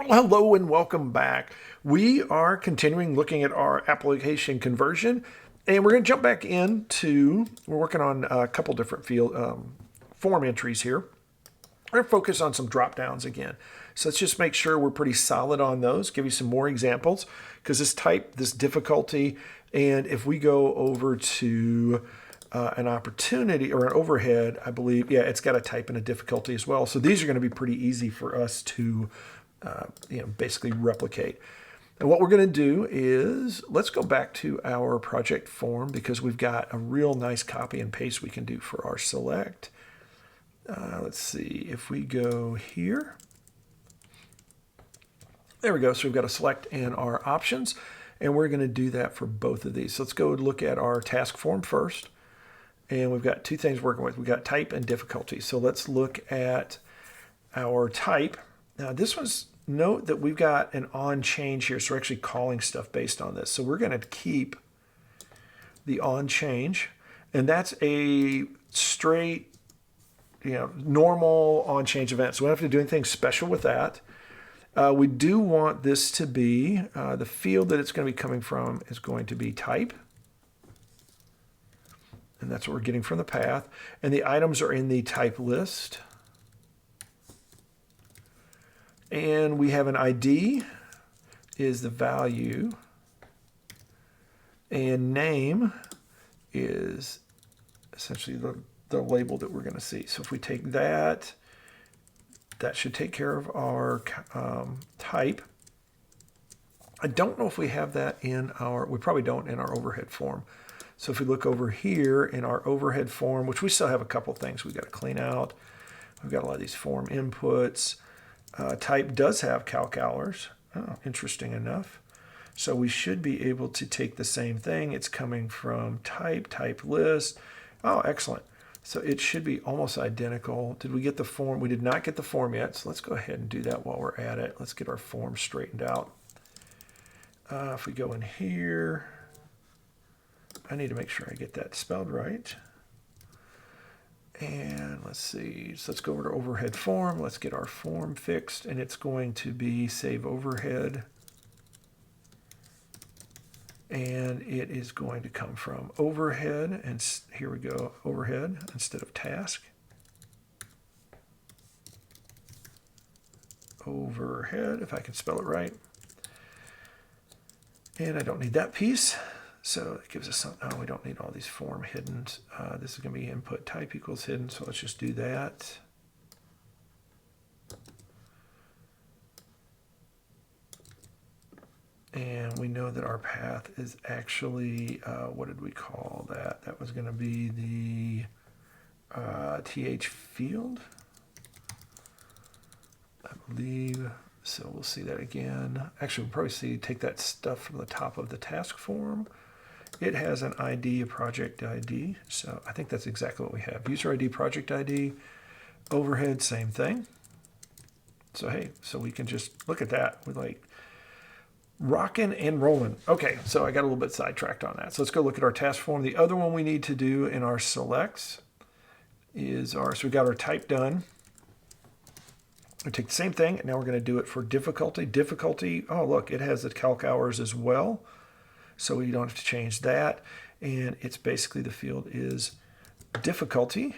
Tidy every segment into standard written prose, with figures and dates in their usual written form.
Well, hello and welcome back. We are continuing looking at our application conversion, and we're going to jump back into, we're working on a couple different field form entries here. We're going to focus on some drop downs again. So let's just make sure we're pretty solid on those, give you some more examples, because this type, this difficulty, and if we go over to an opportunity or an overhead, I believe, yeah, it's got a type and a difficulty as well. So these are going to be pretty easy for us to basically replicate. And what we're going to do is let's go back to our project form because we've got a real nice copy and paste we can do for our select. Let's see if we go here. There we go. So we've got a select and our options, and we're going to do that for both of these. So let's go look at our task form first. And we've got two things working with. We've got type and difficulty. So let's look at our type. Now this one's, note that we've got an on change here. So we're actually calling stuff based on this. So we're going to keep the on change. And that's a straight, normal on change event. So we don't have to do anything special with that. We do want this to be, the field that it's going to be coming from is going to be type. And that's what we're getting from the path. And the items are in the type list. And we have an ID is the value. And name is essentially the label that we're going to see. So if we take that, that should take care of our type. I don't know if we have that in our, we probably don't in our overhead form. So if we look over here in our overhead form, which we still have a couple things we've got to clean out. We've got a lot of these form inputs. Type does have calc hours. Oh, interesting enough. So we should be able to take the same thing. It's coming from type list. Oh, excellent. So it should be almost identical. Did we get the form? We did not get the form yet. So let's go ahead and do that while we're at it. Let's get our form straightened out. If we go in here, I need to make sure I get that spelled right. And let's see, so let's go over to overhead form. Let's get our form fixed, and it's going to be save overhead. And it is going to come from overhead, and here we go, overhead instead of task. Overhead, if I can spell it right. And I don't need that piece. So it gives us some, oh, we don't need all these form hidden. This is going to be input type equals hidden, so let's just do that. And we know that our path is actually, what did we call that? That was going to be the th field, I believe. So we'll see that again. Actually, we'll probably take that stuff from the top of the task form. It has an ID, a project ID. So I think that's exactly what we have. User ID, project ID, overhead, same thing. So hey, so we can just look at that. We're like rocking and rolling. Okay, so I got a little bit sidetracked on that. So let's go look at our task form. The other one we need to do in our selects is so we got our type done. We take the same thing, and now we're going to do it for difficulty. Difficulty, oh look, it has the calc hours as well. So we don't have to change that. And it's basically the field is difficulty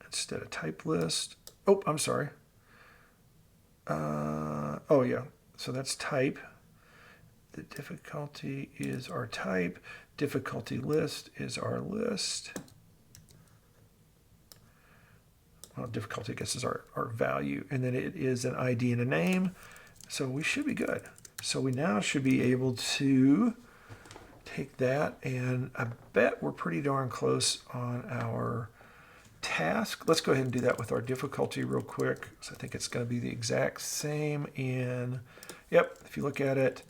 instead of type list. Oh, I'm sorry. Oh yeah, so that's type. The difficulty is our type. Difficulty list is our list. Well, difficulty, I guess, is our value. And then it is an ID and a name. So we should be good. So we now should be able to take that, and I bet we're pretty darn close on our task. Let's go ahead and do that with our difficulty real quick. So I think it's going to be the exact same in, yep, if you look at it,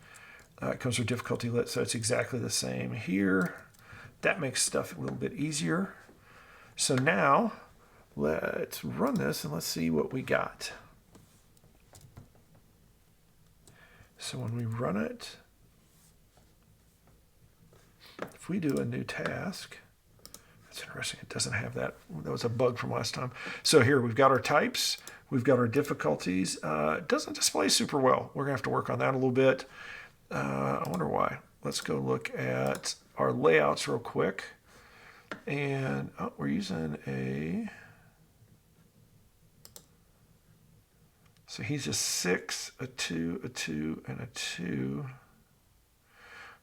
it comes with difficulty lit, so it's exactly the same here. That makes stuff a little bit easier. So now let's run this and let's see what we got. So when we run it, if we do a new task, That's interesting. It doesn't have that. That was a bug from last time. So here we've got our types. We've got our difficulties. It doesn't display super well. We're going to have to work on that a little bit. I wonder why. Let's go look at our layouts real quick. And we're using a... So he's a 6, a 2, a 2, and a 2.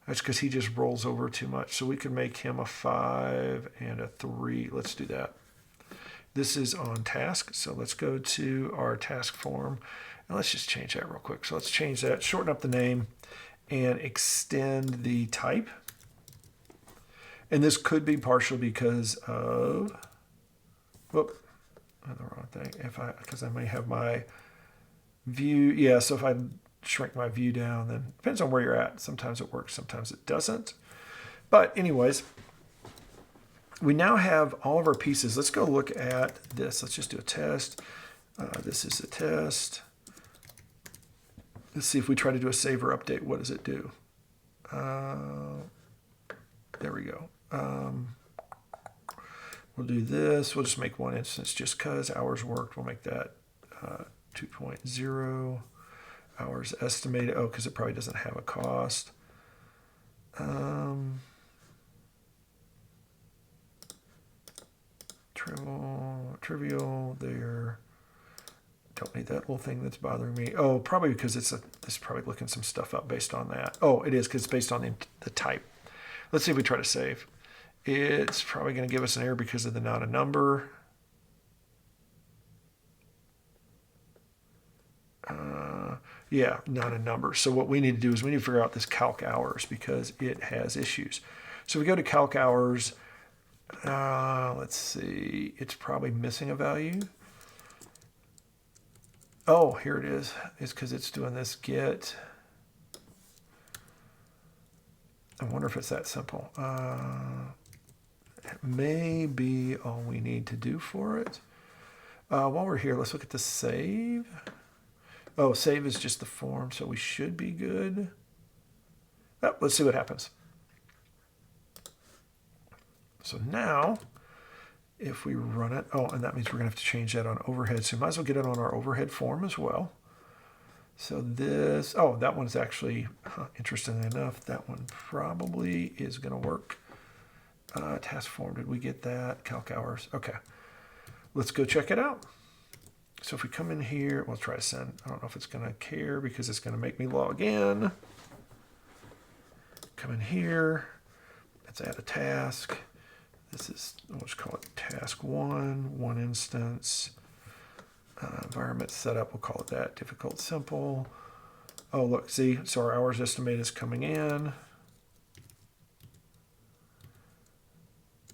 That's because he just rolls over too much. So we can make him a 5 and a 3. Let's do that. This is on task. So let's go to our task form. And let's just change that real quick. So let's change that, shorten up the name, and extend the type. And this could be partial because of... Whoop. The wrong thing. Because I may have my view. Yeah, so if I shrink my view down, then depends on where you're at. Sometimes it works, sometimes it doesn't. But anyways, we now have all of our pieces. Let's go look at this. Let's just do a test. This is a test. Let's see if we try to do a save or update. What does it do? There we go. We'll do this. We'll just make one instance just because hours worked. We'll make that 2.0. Hours estimated. Oh, because it probably doesn't have a cost. Trivial there. Don't need that little thing that's bothering me. Oh, probably because it's probably looking some stuff up based on that. Oh, it is because it's based on the type. Let's see if we try to save. It's probably going to give us an error because of the not a number. Yeah, not a number. So what we need to do is we need to figure out this calc hours because it has issues. So we go to calc hours. Let's see. It's probably missing a value. Oh, here it is. It's because it's doing this get. I wonder if it's that simple. It may be all we need to do for it. While we're here, let's look at the save. Oh, save is just the form, so we should be good. Oh, let's see what happens. So now, if we run it, oh, and that means we're going to have to change that on overhead. So we might as well get it on our overhead form as well. So this, oh, that one's actually, interestingly enough, that one probably is going to work. Task form, did we get that? Calc hours. Okay. Let's go check it out. So if we come in here, we'll try to send. I don't know if it's going to care because it's going to make me log in. Come in here. Let's add a task. This is, let's call it task 1 instance. Environment setup, we'll call it that. Difficult, simple. Oh, look, see, so our hours estimate is coming in.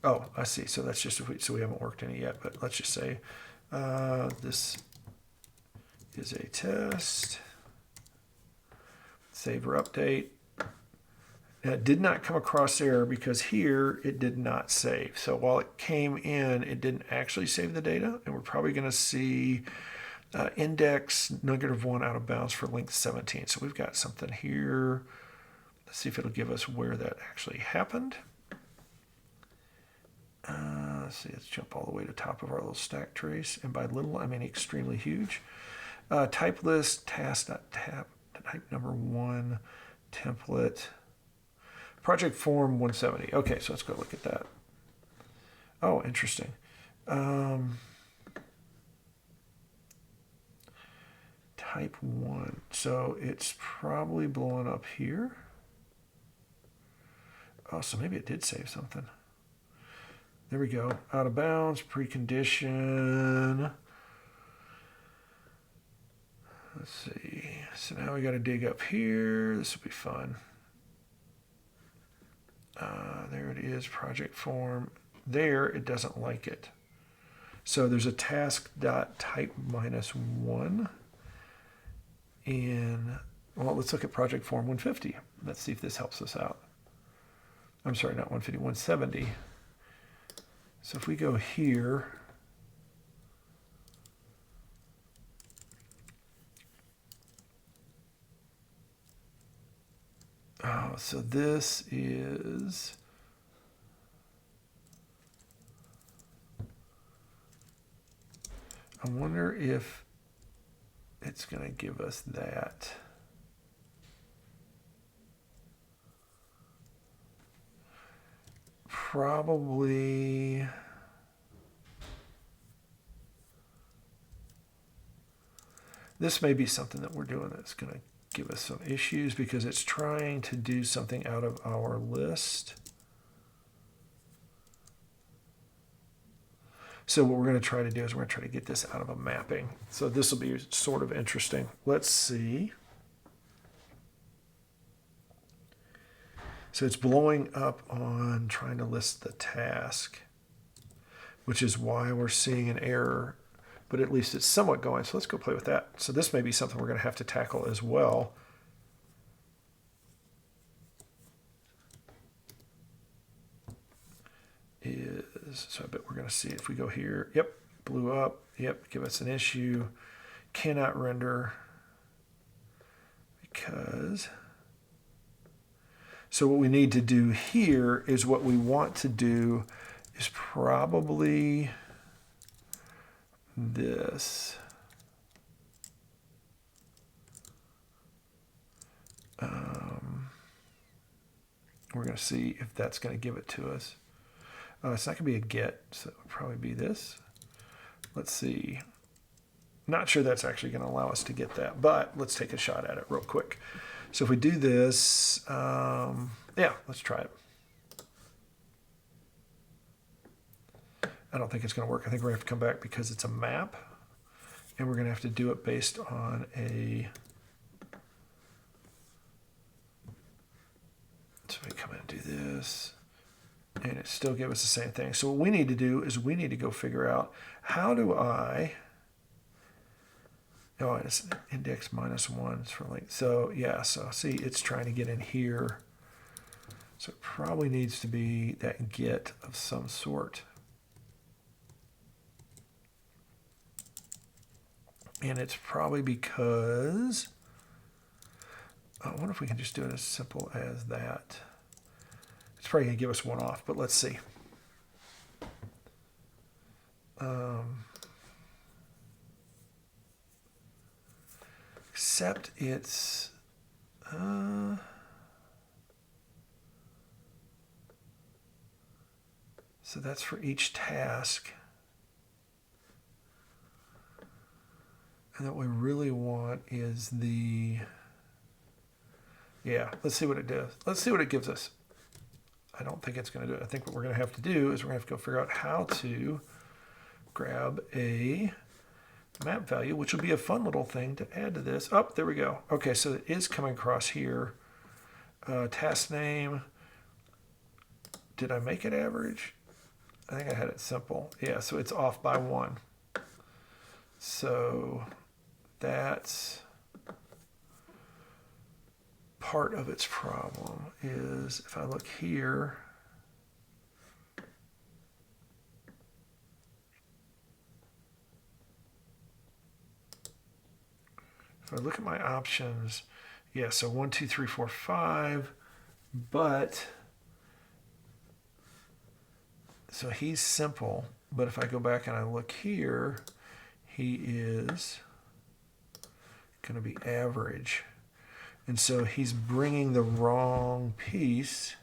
Oh, I see. So that's just, so we haven't worked any yet, but let's just say this is a test. Save or update. Now, it did not come across error because here it did not save. So while it came in, it didn't actually save the data. And we're probably going to see index -1 out of bounds for length 17. So we've got something here. Let's see if it'll give us where that actually happened. Let's see, let's jump all the way to the top of our little stack trace. And by little, I mean extremely huge. Type list, task.tab, type number 1, template. Project form 170. Okay, so let's go look at that. Oh, interesting. Type 1. So it's probably blowing up here. Oh, so maybe it did save something. There we go. Out of bounds, precondition. Let's see. So now we got to dig up here. This will be fun. There it is, project form. There, it doesn't like it. So there's a task.type -1 in, well, let's look at project form 150. Let's see if this helps us out. I'm sorry, not 150, 170. So if we go here, oh, so this is, I wonder if it's going to give us that. Probably. This may be something that we're doing that's going to give us some issues because it's trying to do something out of our list. So what we're going to try to do is we're going to try to get this out of a mapping. So this will be sort of interesting. Let's see. So it's blowing up on trying to list the task, which is why we're seeing an error, but at least it's somewhat going. So let's go play with that. So this may be something we're going to have to tackle as well. So I bet we're going to see if we go here. Yep, blew up. Yep, give us an issue. Cannot render because. So what we need to do here is what we want to do is probably this. We're going to see if that's going to give it to us. It's not going to be a get, so it would probably be this. Let's see. Not sure that's actually going to allow us to get that, but let's take a shot at it real quick. So if we do this, yeah, let's try it. I don't think it's going to work. I think we're going to have to come back because it's a map, and we're going to have to do it based on a. So we come in and do this, and it still gives us the same thing. So what we need to do is we need to go figure out how do I. Oh, it's index -1 for length. So yeah, so see, it's trying to get in here. So it probably needs to be that get of some sort. And it's probably because, I wonder if we can just do it as simple as that. It's probably going to give us one off, but let's see. Except it's, so that's for each task. And what we really want is the, yeah, let's see what it does. Let's see what it gives us. I don't think it's going to do it. I think what we're going to have to do is we're going to have to go figure out how to grab a map value, which will be a fun little thing to add to this. Oh, there we go. Okay, so it is coming across here. Task name. Did I make it average? I think I had it simple. Yeah, so it's off by 1. So that's part of its problem is if I look here, if I look at my options, yeah, so 1, 2, 3, 4, 5, but so he's simple, but if I go back and I look here, he is going to be average. And so he's bringing the wrong piece.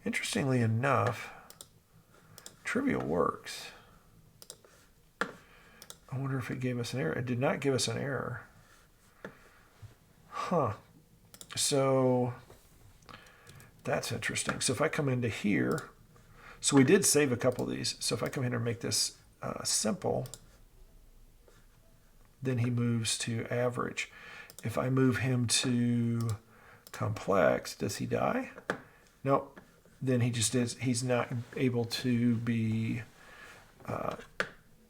Interestingly enough, trivial works. I wonder if it gave us an error. It did not give us an error. Huh. So that's interesting. So if I come into here, so we did save a couple of these. So if I come in and make this simple, then he moves to average. If I move him to complex, does he die? Nope. Then he just is. He's not able to be.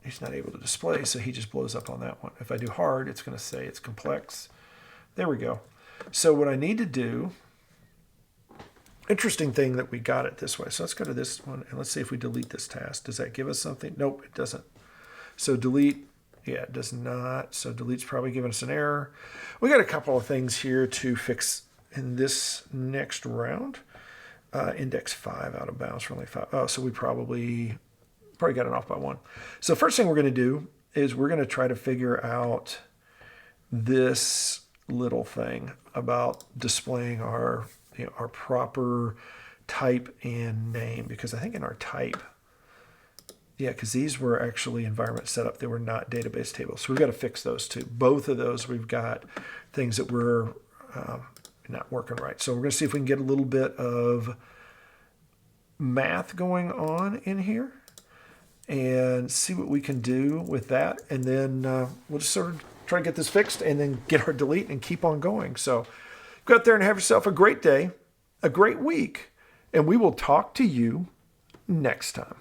He's not able to display, so he just blows up on that one. If I do hard, it's going to say it's complex. There we go. So what I need to do. Interesting thing that we got it this way. So let's go to this one and let's see if we delete this task. Does that give us something? Nope, it doesn't. So delete. Yeah, it does not. So delete's probably giving us an error. We got a couple of things here to fix in this next round. Index 5 out of bounds for only 5. Oh, so we probably probably got it off by 1. So first thing we're going to do is we're going to try to figure out this little thing about displaying our, our proper type and name, because I think in our type, because these were actually environment setup. They were not database tables. So we've got to fix those too. Both of those, we've got things that were not working right. So we're going to see if we can get a little bit of math going on in here and see what we can do with that. And then we'll just sort of try to get this fixed and then get our delete and keep on going. So go out there and have yourself a great day, a great week, and we will talk to you next time.